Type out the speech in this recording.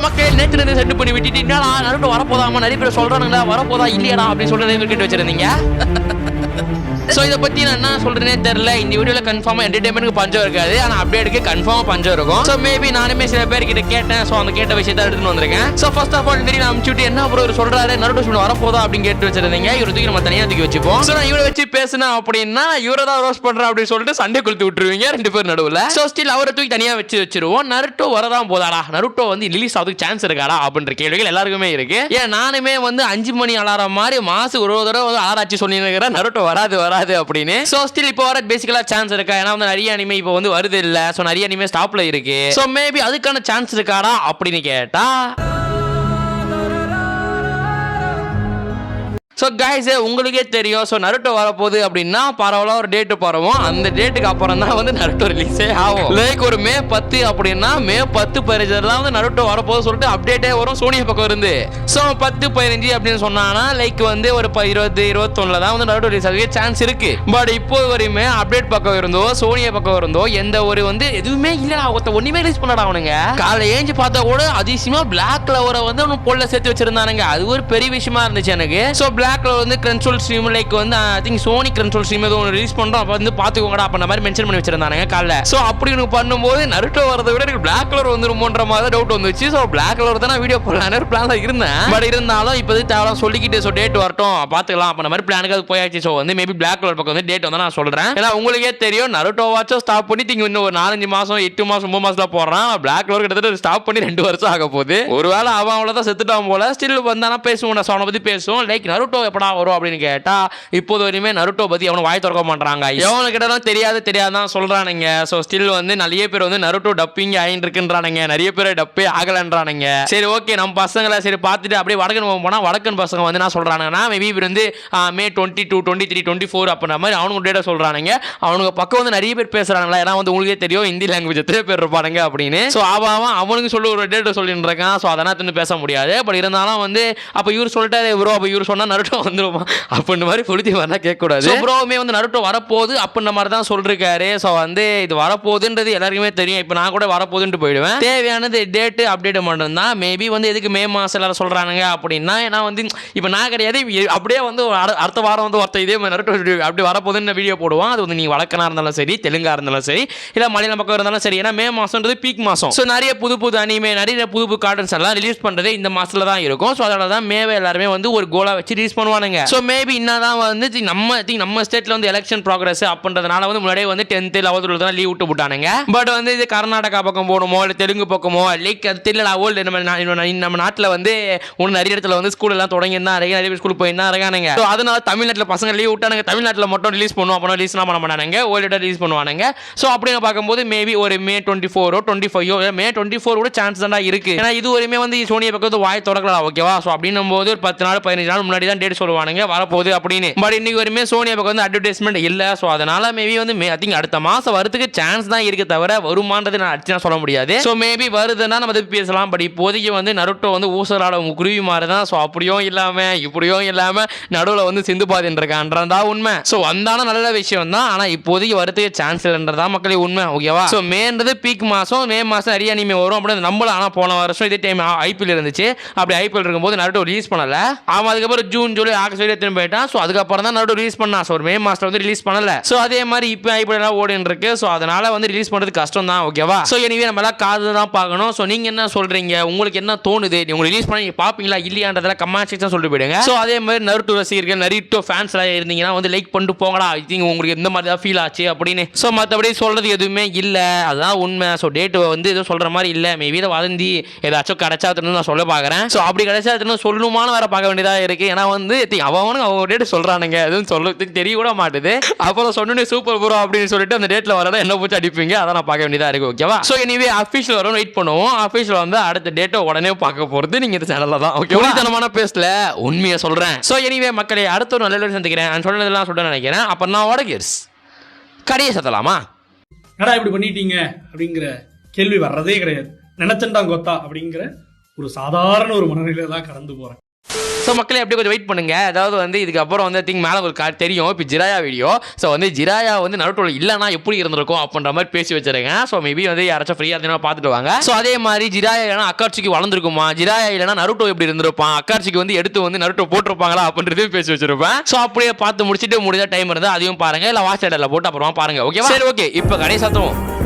மக்கள் நேற்று செட் பண்ணி விட்டுட்டு என்னடா நருட்டோ வரப்போதாமா நிறைய பேர் சொல்றானுங்களா வரப்போதா இல்லையாடா அப்படின்னு சொல்லி கேட்டு வச்சிருந்தீங்க. சோ இத பத்தி நான் என்ன சொல்றேனே தெரியல. இந்த வீடியோல கன்ஃபார்மா என்டர்டெயின்மென்ட்க்கு பஞ்சம் இருக்காது, ஆனா அப்டேட்க்கு கன்ஃபார்மா பஞ்சம் இருக்கும். சோ மேபி நானுமே சில பேர் கிட்ட கேட்டேன். சோ அந்த கேட்ட விஷயத்தை எடுத்துட்டு வந்திருக்கேன். சோ ஃபர்ஸ்ட் ஆஃப் ஆல் நான் அமுச்சுட்டு என்ன ப்ரோ சொல்றாரு நருட்டோ ஷூட் வரப்போதா அப்படின்னு கேட்டு வச்சிருந்தீங்க. இவரு தூக்கி நம்ம தனியா தூக்கி வச்சுப்போம். சோ நான் இவரை வச்சு பேசினா அப்படின்னா இவரை தான் ரோஸ்ட் பண்றேன் அப்படின்னு சொல்லிட்டு சண்டை கொளுத்து விட்டுருவீங்க ரெண்டு பேர் நடுவுல. சோ ஸ்டில் அவரை தூக்கி தனியா வச்சிருவோம். நருட்டோ வரதான் போதாடா, நருட்டோ வந்து ரிலீஸ் ஆகிறதுக்கு சான்ஸ் இருக்காடா அப்படின்ற கேள்விகள் எல்லாருக்குமே இருக்கு. ஏன் நானுமே வந்து 5 மணி அலாரம் மாதிரி மாசம் ஒரு தடவை ஆராய்ச்சி சொல்லிருக்கிறேன் நருட்டோ வராது அப்படின்னு. சோ ஸ்டில் இப்போ வர பேசிக்கலா சான்ஸ் இருக்கா? ஏன்னா வந்து நிறைய அனிமே இப்போ வந்து வருது இல்ல. சோ நிறைய அனிமே ஸ்டாப்ல இருக்கு. சோ மேபி அதுக்கான சான்ஸ் இருக்காடா அப்படின்னு கேட்டா ஸோ கைஸ் உங்களுக்கே தெரியும். ஸோ நருட்டோ வரப்போகுது அப்படின்னா பரவாயில்ல ஒரு டேட்டு பரவும். அந்த டேட்டுக்கு அப்புறம் தான் வந்து நருட்டோ ரிலீஸே ஆகும். லைக் ஒரு மே 10 அப்படின்னா மே 10 15 தான் வந்து நருட்டோ வரப்போகுது சொல்லிட்டு அப்டேட்டே வரும் சோனியா பக்கம் இருந்து. ஸோ 10 15 அப்படின்னு சொன்னாங்கன்னா லைக் வந்து ஒரு 20 21 தான் வந்து நருட்டோ ரிலீஸ் ஆக சான்ஸ் இருக்கு. பட் இப்போ வரையுமே அப்டேட் பக்கம் இருந்தோ சோனியா பக்கம் இருந்தோ எந்த ஒரு வந்து எதுவுமே இல்லடா. ஒண்ணுமே ரிலீஸ் பண்ணடா அவனுங்க. காலைல ஏஞ்சி பார்த்தா கூட அதிசயமா பிளாக் கலரை வந்து அவனு பொல்ல சேர்த்து வச்சிருந்தானுங்க. அது ஒரு பெரிய விஷயமா இருந்துச்சு எனக்கு. ஸோ பிளாக்ல வந்து கன்சோல் ஸ்ட்ரீம் லைக் வந்து I think Sony console stream ஏதோ ஒன்று ரிலீஸ் பண்றோம் அப்ப வந்து பாத்துக்கோங்கடா அப்ப மாதிரி மென்ஷன் பண்ணி வச்சிருந்தாங்க காலைல. சோ அப்படி எனக்கு பண்ணும்போது நருட்டோ வரதை விட எனக்கு பிளாக் கலர் வந்துருமோன்ற மாதிரி டவுட் வந்துச்சு. சோ பிளாக் கலர் தான் வீடியோ போடலான்னு பிளான்ல இருந்தேன். பட் இருந்தாலும் இப்போ தேவலாம் சொல்லிக்கிட்டு சோ டேட் வரட்டும் பாத்துக்கலாம் அப்ப மாதிரி பிளானுக்கு அது போயாச்சு. சோ வந்து மேபி பிளாக் கலர் பக்கம் வந்து டேட் வந்து நான் சொல்றேன். ஏன்னா உங்களுக்கே தெரியும் நருட்டோ வாட்சோ ஸ்டாப் பண்ணி திங்க இன்னும் ஒரு 4-5 மாசம் 8 மாசம் 9 மாசத்துல போடுறான். பிளாக் கலர் கிட்டத்தட்ட ஸ்டாப் பண்ணி 2 வருஷம் ஆக போகுது. ஒருவேளை அவன் அவ்வளவுதான் செத்துட்டான் போல. ஸ்டில் வந்தானா பேசுவோம் நான் அவனை பத்தி பேசுவோம். லைக் நருட்டோ எப்படா வரும் அப்படின்னு கேட்டா இப்போது வரையுமே நருட்டோ பத்தி அவனை வாய் திறக்க மாட்டாங்க. எவனு கிட்ட தெரியாதான் சொல்றானுங்க. சோ ஸ்டில் வந்து நிறைய பேர் வந்து நருட்டோ டப்பிங் ஆயிட்டு இருக்குன்றானுங்க. நிறைய பேர் டப்பே ஆகலன்றானுங்க. சரி ஓகே நம்ம பசங்களை சரி பார்த்துட்டு அப்படியே வடக்கன் போனா வடக்கன் பசங்க வந்து என்ன சொல்றாங்கன்னா மேபி வந்து மே 22 23 24 அப்படின்ற மாதிரி அவனுக்கு டேட்டா சொல்றானுங்க. அவனுக்கு பக்கம் வந்து நிறைய பேர் பேசுறாங்களா. ஏன்னா வந்து உங்களுக்கே தெரியும் ஹிந்தி லாங்குவேஜ் எத்தனை பேர் இருப்பானுங்க அப்படின்னு. சோ அவனுக்கு சொல்லி ஒரு டேட்டா சொல்லிட்டு இருக்கான். சோ அதெல்லாம் பேச முடியாது. பட் இருந்தாலும் வந்து அப்ப இவர் சொல்லிட்டாரு ப்ரோ அப்ப இவர் சொன்னா நருட்டோ வந்துருமா அப்படின்ற மாதிரி பொழுது வரனா கேட்க கூடாது. ப்ரோவுமே வந்து நருட்டோ வரப்போகுது அப்படின்ற மாதிரி தான் சொல்லிருக்காரு. ஸோ வந்து இது வரப்போகுதுன்றது எல்லாருக்குமே தெரியும். இப்போ நான் கூட வரப்போகுதுன்ட்டு போயிடுவேன். தேவையானது டேட்டு அப்டேட் மட்டும் தான். மேபி வந்து எதுக்கு மே மாசம் எல்லாரும் சொல்றானுங்க அப்படின்னா ஏன்னா வந்து இப்போ நான் கிடையாது அப்படியே வந்து அடுத்த வாரம் வந்து ஒருத்த இதே மாதிரி நருட்டோ அப்படி வரப்போகுதுன்னு வீடியோ போடுவான். அது வந்து நீ வழக்கனா இருந்தாலும் சரி தெலுங்கா இருந்தாலும் சரி இல்லை மலையாள பக்கம் இருந்தாலும் சரி. ஏன்னா மே மாசம்ன்றது பீக் மாசம். ஸோ நிறைய புது அனிமே நிறைய புது கார்ட்டன்ஸ் எல்லாம் ரிலீஸ் பண்றது இந்த மாசத்துல தான் இருக்கும். ஸோ அதனால தான் மேவே எல்லாருமே வந்து ஒரு கோலா வச்சு ரிலீஸ் பண்ணுவானுங்க. ஸோ மேபி என்னதான் வந்து நம்ம ஸ்டேட்ல வந்து எலெக்ஷன் ப்ராக்ரஸ் அப்படின்றதுனால வந்து முன்னாடியே வந்து 10th 11th தான் லீவ் விட்டு போட்டானுங்க. பட் வந்து இது கர்நாடகா பக்கம் போகணுமோ இல்லை தெலுங்கு பக்கமோ லைக் அது தெரியல ஓல்டு நம்ம நாட்டில் வந்து ஒன்று நிறைய இடத்துல வந்து ஸ்கூல் எல்லாம் தொடங்கி தான் நிறைய பேர் ஸ்கூல் போயிருந்தா இருக்கானுங்க. ஸோ அதனால தமிழ்நாட்டில் பசங்க லீவ் விட்டானுங்க. தமிழ்நாட்டில் மட்டும் ரிலீஸ் பண்ணுவோம் அப்போ ரிலீஸ்லாம் பண்ண மாட்டானுங்க. ஓல்டு ரிலீஸ் பண்ணுவானுங்க. ஸோ அப்படின்னு பார்க்கும்போது மேபி ஒரு மே 24 25 மே 24 கூட சான்ஸ் தான் இருக்கு. ஏன்னா இது வரையுமே வந்து சோனியா பக்கம் வாய் தொடக்கலாம் ஓகேவா. ஸோ அப்படின்னும் போது ஒரு 10 நாள் 15 நாள் முன்னாடி தான் டேட் சொல்லுவானுங்க வரப்போகுது அப்படின்னு. பட் இன்னைக்கு வரையுமே சோனியா பக்கம் வந்து அட்வர்டைஸ்மெண்ட் இல்ல. சோ அதனால மேபி வந்து ஐ திங்க் அடுத்த மாசம் வரதுக்கு சான்ஸ் தான் இருக்கு தவிர வருமானது நான் அடிச்சு சொல்ல முடியாது. சோ மேபி வருதுன்னா நம்ம அதை பேசலாம். பட் இப்போதைக்கு வந்து நருட்டோ வந்து ஊசலாட குருவி மாதிரி தான். சோ அப்படியும் இல்லாம இப்படியும் இல்லாம நடுவில் வந்து சிந்து பாதின்னு இருக்கான்றதா உண்மை. சோ வந்தாலும் நல்ல விஷயம் தான். ஆனா இப்போதைக்கு வரதுக்கு சான்ஸ் இல்லைன்றதா மக்களே உண்மை ஓகேவா. சோ மேன்றது பீக் மாசம். மே மாசம் நிறைய அனிமே வரும் அப்படின்னு நம்மள. ஆனா போன வருஷம் இதே டைம் ஐபிஎல் இருந்துச்சு. அப்படி ஐபிஎல் இருக்கும்போது நருட்டோ ரிலீஸ் பண்ணல. அவன் அதுக்கப்புறம் ஜூன் ஜூலை ஆகஸ்ட் வரைக்கும் போயிட்டான். ஸோ அதுக்கப்புறம் தான் நருட்டோ ரிலீஸ் பண்ணா. ஸோ மே மாசத்துல வந்து ரிலீஸ் பண்ணல. ஸோ அதே மாதிரி இப்போ ஐபிஎல்லாம் ஓடின்னு இருக்கு. ஸோ அதனால வந்து ரிலீஸ் பண்றது கஷ்டம் தான் ஓகேவா. ஸோ எனிவே நம்ம எல்லாம் காது தான் பார்க்கணும். ஸோ நீங்க என்ன சொல்றீங்க உங்களுக்கு என்ன தோணுது நீங்க ரிலீஸ் பண்ணி பாப்பீங்களா இல்லையான்றதெல்லாம் கமெண்ட் செக்ஷன் சொல்லிட்டு போயிடுங்க. ஸோ அதே மாதிரி நருட்டோ ரசிகர்கள் நருட்டோ ஃபேன்ஸ் எல்லாம் இருந்தீங்கன்னா வந்து லைக் பண்ணிட்டு போங்கடா. ஐ திங்க் உங்களுக்கு எந்த மாதிரி தான் ஃபீல் ஆச்சு அப்படின்னு. ஸோ மற்றபடி சொல்றது எதுவுமே இல்லை அதுதான் உண்மை. ஸோ டேட் வந்து எதுவும் சொல்ற மாதிரி இல்லை. மேபி இதை வதந்தி ஏதாச்சும் கிடைச்சா நான் சொல்ல பார்க்குறேன். ஸோ அப்படி கிடைச்சா சொல்லணுமான்னு வேற பார்க்க வேண்டியதாக இருக்கு. ஏன்னா வந்து அவனுக்கு அவங்க டேட் சொல்றானுங்க எதுவும் சொல்றதுக்கு தெரிய கூட மாட்டுது. அப்புறம் சொன்னே சூப்பர் ப்ரோ அப்படின்னு சொல்லிட்டு அந்த டேட்ல வரதான் என்ன போச்சு அடிப்பீங்க. அதான் நான் பார்க்க வேண்டியதா இருக்கு ஓகேவா. சோ எனிவே அஃபிஷியல் வரும் வெயிட் பண்ணுவோம். அஃபிஷியல் வந்து அடுத்த டேட்டை உடனே பார்க்க போறது நீங்க இந்த சேனல்ல தான் ஓகே. உண்மைத்தனமான பேசல உண்மையை சொல்றேன். சோ எனிவே மக்களே அடுத்த ஒரு நல்ல சந்திக்கிறேன். சொன்னதெல்லாம் சொல்ல நினைக்கிறேன். அப்ப நான் வடகிர்ஸ் கடையை சத்தலாமா என்னடா இப்படி பண்ணிட்டீங்க அப்படிங்கிற கேள்வி வர்றதே கிடையாது. நினைச்சண்டா கொத்தா அப்படிங்கிற ஒரு சாதாரண ஒரு மனநிலையில தான் கடந்து போறேன். ஸோ மக்களே அப்படியே கொஞ்சம் வெயிட் பண்ணுங்க. அதாவது வந்து இதுக்கப்புறம் வந்து திங்க் மேலே ஒரு தெரியும் இப்போ ஜிராயா வீடியோ. ஸோ வந்து ஜிராயா வந்து நருட்டோல இல்லைனா எப்படி இருந்திருக்கும் அப்படின்ற மாதிரி பேசி வச்சிருக்கேன். ஸோ மேபி வந்து யாராச்சும் ஃப்ரீயாக இருந்தாலும் பார்த்துட்டு வாங்க. ஸோ அதே மாதிரி ஜிராயா இல்லைனா அக்காட்சிக்கு வளர்ந்துருக்குமா, ஜிராயா இல்லைனா நருட்டோ எப்படி இருந்திருப்பான், அக்காட்சிக்கு வந்து எடுத்து வந்து நருட்டோ போட்டிருப்பாங்களா அப்படின்றதையும் பேசி வச்சிருப்பேன். ஸோ அப்படியே பார்த்து முடிச்சுட்டு முடிஞ்ச டைம் இருந்தால் அதையும் பாருங்க, இல்லை வாட்ச் சேனலில் போட்டு அப்புறமா பாருங்க. ஓகே சரி, ஓகே இப்போ கடைசி சத்தம்